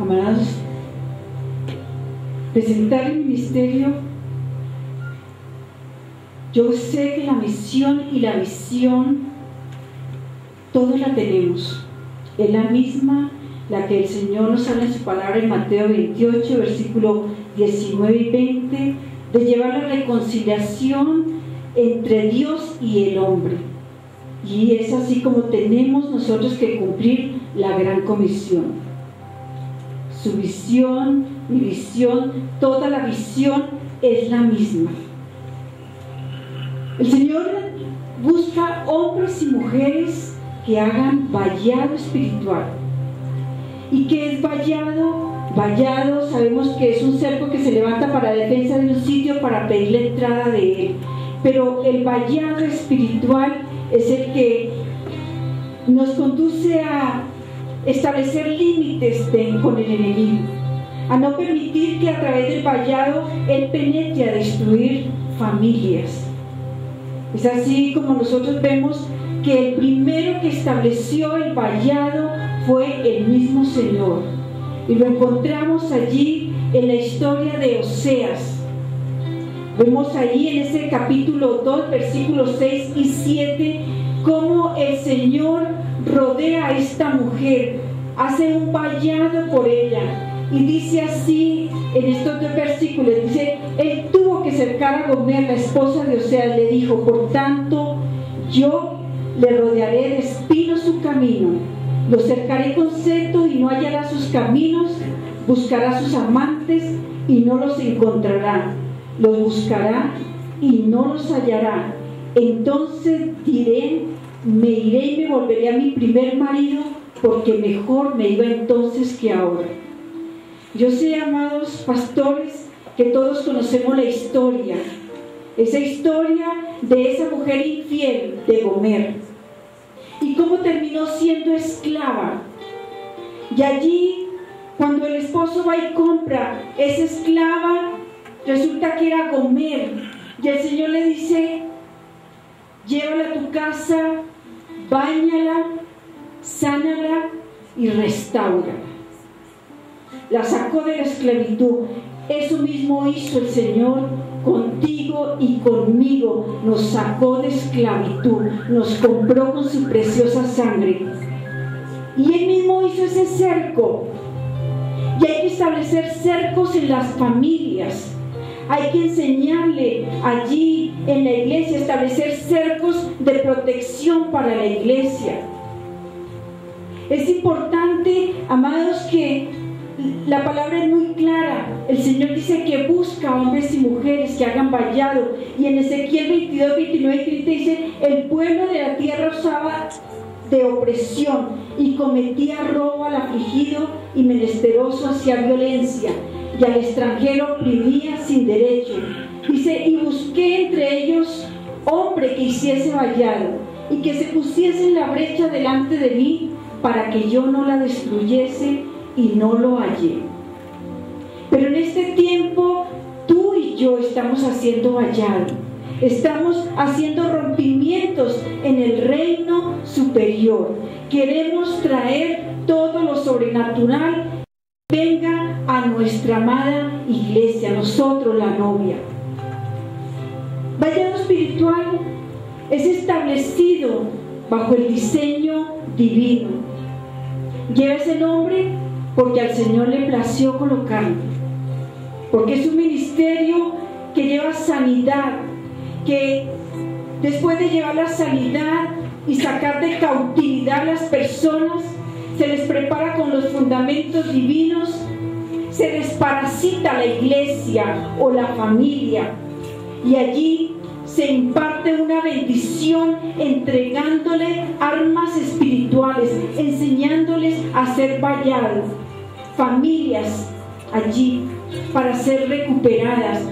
Amados, presentar el ministerio, yo sé que la misión y la visión todos la tenemos, es la misma la que el Señor nos habla en su palabra en Mateo 28, versículo 19 y 20, de llevar la reconciliación entre Dios y el hombre. Y es así como tenemos nosotros que cumplir la gran comisión. Su visión, mi visión, toda la visión es la misma. El Señor busca hombres y mujeres que hagan vallado espiritual. ¿Y qué es vallado? Vallado sabemos que es un cerco que se levanta para defensa de un sitio para pedir la entrada de él. Pero el vallado espiritual es el que nos conduce a establecer límites con el enemigo, a no permitir que a través del vallado él penetre a destruir familias. Es así como nosotros vemos que el primero que estableció el vallado fue el mismo Señor, y lo encontramos allí en la historia de Oseas. Vemos ahí en ese capítulo 2, versículos 6 y 7, cómo el Señor rodea a esta mujer, hace un vallado por ella, y dice así en estos dos versículos, dice: él tuvo que cercar a Gomer, la esposa de Oseas, le dijo: por tanto, yo le rodearé de espinos su camino, lo cercaré con cetro y no hallará sus caminos, buscará sus amantes y no los encontrará, los buscará y no los hallará. Entonces diré: me iré y me volveré a mi primer marido, porque mejor me iba entonces que ahora. Yo sé, amados pastores, que todos conocemos la historia, esa historia de esa mujer infiel de Gomer, y cómo terminó siendo esclava. Y allí, cuando el esposo va y compra esa esclava, resulta que era Gomer, y el Señor le dice: llévala a tu casa, báñala, sánala y restáurala. La sacó de la esclavitud. Eso mismo hizo el Señor contigo y conmigo. Nos sacó de esclavitud, nos compró con su preciosa sangre. Y Él mismo hizo ese cerco. Y hay que establecer cercos en las familias. Hay que enseñarle allí en la iglesia, establecer cercos de protección para la iglesia. Es importante, amados, que la palabra es muy clara. El Señor dice que busca hombres y mujeres que hagan vallado. Y en Ezequiel 22, 29 y 30 dice: el pueblo de la tierra usaba de opresión y cometía robo al afligido y menesteroso, hacía violencia, y al extranjero oprimía sin derecho. Dice: y busqué entre ellos hombre que hiciese vallado y que se pusiese en la brecha delante de mí, para que yo no la destruyese, y no lo hallé. Pero en este tiempo tú y yo estamos haciendo vallado, estamos haciendo rompimientos en el reino superior. Queremos traer todo lo sobrenatural que venga a nuestra amada iglesia, nosotros la novia. Vallado espiritual es establecido bajo el diseño divino. Lleva ese nombre porque al Señor le plació colocarlo, porque es un ministerio que lleva sanidad, que después de llevar la sanidad y sacar de cautividad a las personas, se les prepara con los fundamentos divinos, se desparasita la iglesia o la familia, y allí se imparte una bendición entregándole armas espirituales, enseñándoles a ser vallados, familias allí para ser recuperadas.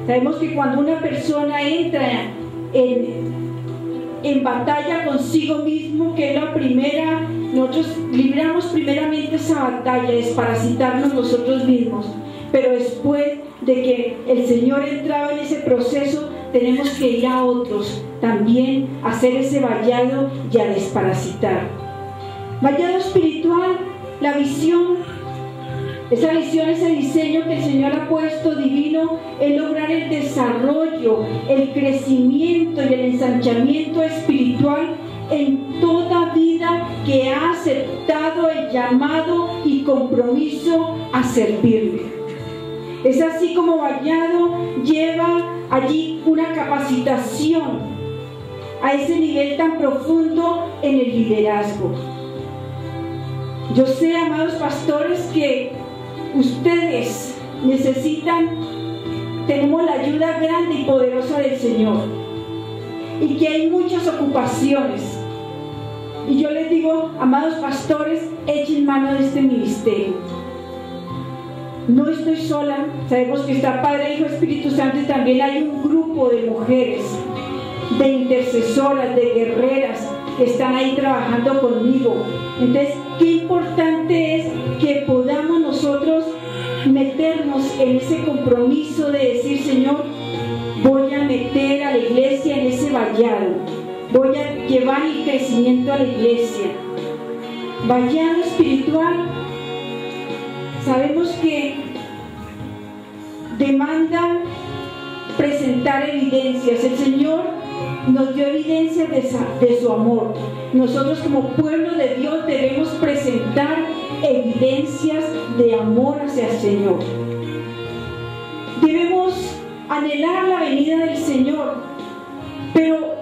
Sabemos que cuando una persona entra en batalla consigo mismo, que es la primera, nosotros libramos primeramente esa batalla, desparasitarnos nosotros mismos, pero después de que el Señor entraba en ese proceso, tenemos que ir a otros también a hacer ese vallado y a desparasitar. Vallado espiritual, la visión Esa visión, ese diseño que el Señor ha puesto divino es lograr el desarrollo, el crecimiento y el ensanchamiento espiritual en toda vida que ha aceptado el llamado y compromiso a servirle. Es así como Vallado lleva allí una capacitación a ese nivel tan profundo en el liderazgo. Yo sé, amados pastores, que ustedes tenemos la ayuda grande y poderosa del Señor, y que hay muchas ocupaciones. Y yo les digo, amados pastores, echen mano de este ministerio. No estoy sola, sabemos que está Padre, Hijo, Espíritu Santo, y también hay un grupo de mujeres, de intercesoras, de guerreras, que están ahí trabajando conmigo. Entonces, qué importante es que podamos nosotros meternos en ese compromiso de decir: Señor, voy a meter a la iglesia en ese vallado, voy a llevar el crecimiento a la iglesia. Vallado espiritual, sabemos que demanda presentar evidencias. El Señor nos dio evidencias de su amor. Nosotros como pueblo de Dios debemos presentar evidencias de amor hacia el Señor. Debemos anhelar la venida del Señor, pero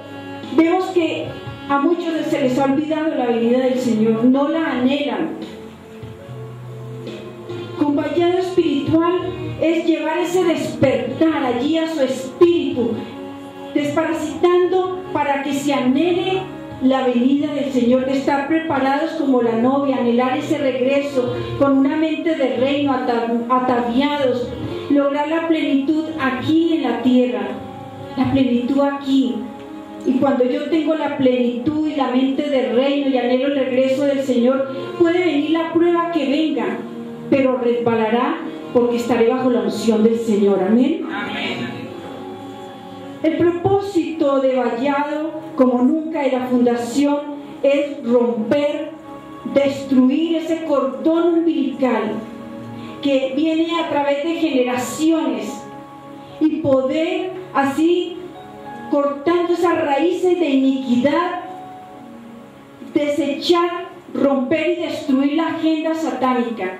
vemos que a muchos se les ha olvidado la venida del Señor, no la anhelan. Con vallado espiritual es llevar ese despertar allí a su espíritu, desparasitando para que se anhele la venida del Señor, de estar preparados como la novia, anhelar ese regreso con una mente de reino, ataviados, lograr la plenitud aquí en la tierra, la plenitud aquí. Y cuando yo tengo la plenitud y la mente de reino y anhelo el regreso del Señor, puede venir la prueba que venga, pero resbalará porque estaré bajo la unción del Señor. Amén. Amén. El propósito de Vallado, como nunca en la fundación, es romper, destruir ese cordón umbilical que viene a través de generaciones y poder así, cortando esas raíces de iniquidad, desechar, romper y destruir la agenda satánica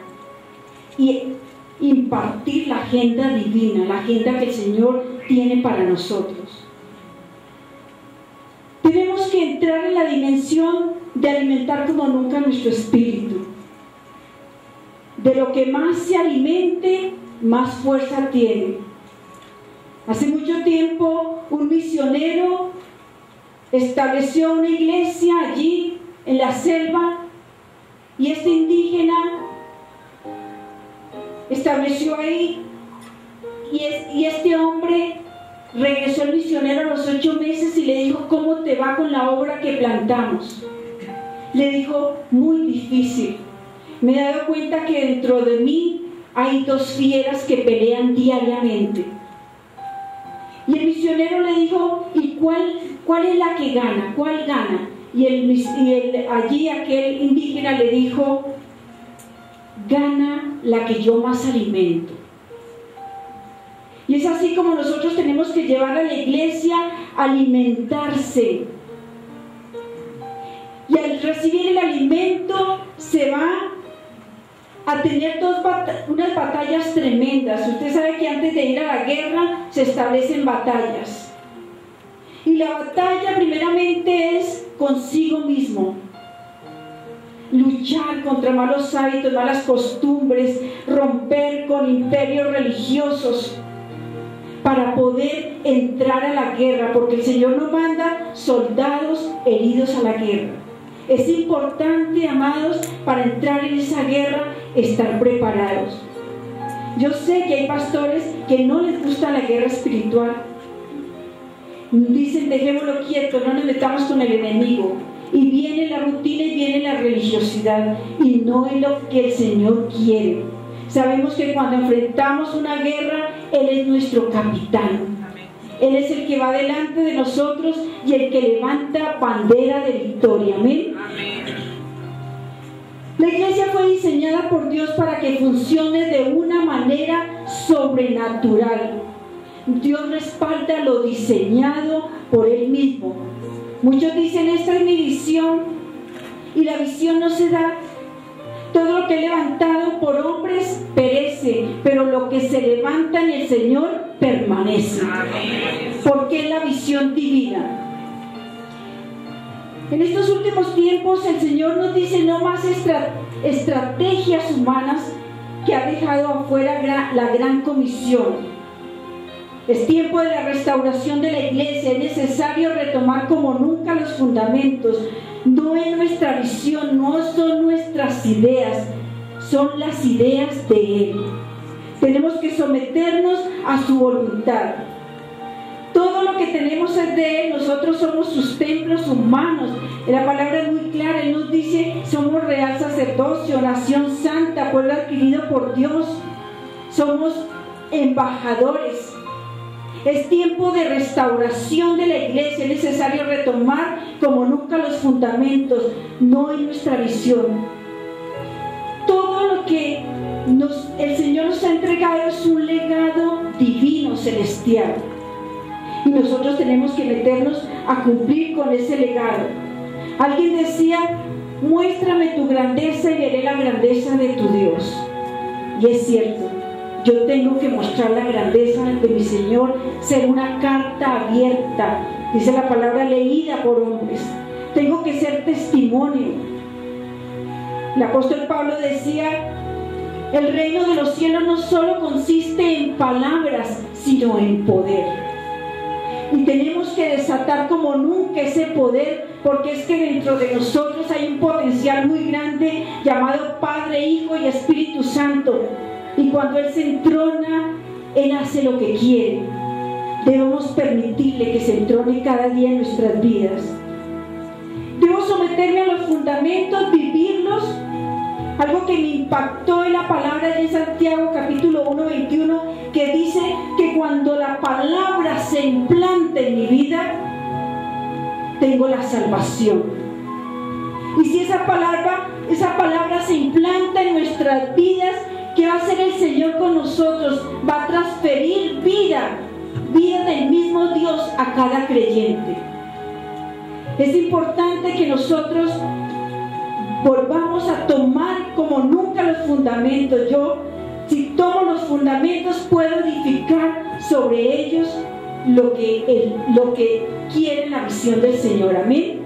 y impartir la agenda divina, la agenda que el Señor tiene para nosotros. Tenemos que entrar en la dimensión de alimentar como nunca nuestro espíritu. De lo que más se alimente, más fuerza tiene. Hace mucho tiempo un misionero estableció una iglesia allí en la selva, y este indígena estableció ahí, y este hombre regresó al misionero a los 8 meses y le dijo: ¿cómo te va con la obra que plantamos? Le dijo: muy difícil, me he dado cuenta que dentro de mí hay 2 fieras que pelean diariamente. Y el misionero le dijo: ¿y cuál es la que gana? ¿Cuál gana? Y allí aquel indígena le dijo: gana la que yo más alimento. Y es así como nosotros tenemos que llevar a la iglesia a alimentarse. Y al recibir el alimento se va a tener unas batallas tremendas. Usted sabe que antes de ir a la guerra se establecen batallas. Y la batalla primeramente es consigo mismo. Luchar contra malos hábitos, malas costumbres, romper con imperios religiosos para poder entrar a la guerra, porque el Señor nos manda soldados heridos a la guerra. Es importante, amados, para entrar en esa guerra, estar preparados. Yo sé que hay pastores que no les gusta la guerra espiritual. Dicen: dejémoslo quieto, no nos metamos con el enemigo. Y viene la rutina y viene la religiosidad, y no es lo que el Señor quiere. Sabemos que cuando enfrentamos una guerra, Él es nuestro capitán. Él es el que va delante de nosotros y el que levanta bandera de victoria. Amén. La iglesia fue diseñada por Dios para que funcione de una manera sobrenatural. Dios respalda lo diseñado por Él mismo. Muchos dicen, esta es mi visión, y la visión no se da. Todo lo que es levantado por hombres perece, pero lo que se levanta en el Señor permanece. Porque es la visión divina. En estos últimos tiempos el Señor nos dice no más estrategias humanas, que ha dejado afuera la gran comisión. Es tiempo de la restauración de la iglesia. Es necesario retomar como nunca los fundamentos. No es nuestra visión, no son nuestras ideas, son las ideas de Él. Tenemos que someternos a su voluntad. Todo lo que tenemos es de Él. Nosotros somos sus templos humanos. La palabra es muy clara. Él nos dice, somos real sacerdocio, nación santa, pueblo adquirido por Dios. Somos embajadores. Es tiempo de restauración de la iglesia. Es necesario retomar como nunca los fundamentos. No es nuestra visión. Todo lo que el Señor nos ha entregado es un legado divino, celestial. Y nosotros tenemos que meternos a cumplir con ese legado. Alguien decía, muéstrame tu grandeza y veré la grandeza de tu Dios. Y es cierto, yo tengo que mostrar la grandeza de mi Señor, ser una carta abierta, dice la palabra, leída por hombres. Tengo que ser testimonio. El apóstol Pablo decía, el reino de los cielos no solo consiste en palabras, sino en poder. Y tenemos que desatar como nunca ese poder, porque es que dentro de nosotros hay un potencial muy grande llamado Padre, Hijo y Espíritu Santo. Y cuando Él se entrona, Él hace lo que quiere. Debemos permitirle que se entrone cada día en nuestras vidas. Debo someterme a los fundamentos, vivirlos. Algo que me impactó en la palabra de Santiago capítulo 1, 21, que dice que cuando la palabra se implanta en mi vida, tengo la salvación. Y si esa palabra se implanta en nuestras vidas, ¿qué va a hacer el Señor con nosotros? Va a transferir vida del mismo Dios a cada creyente. Es importante que nosotros volvamos a tomar como nunca los fundamentos. Si tomo los fundamentos, puedo edificar sobre ellos lo que quiere la visión del Señor. Amén.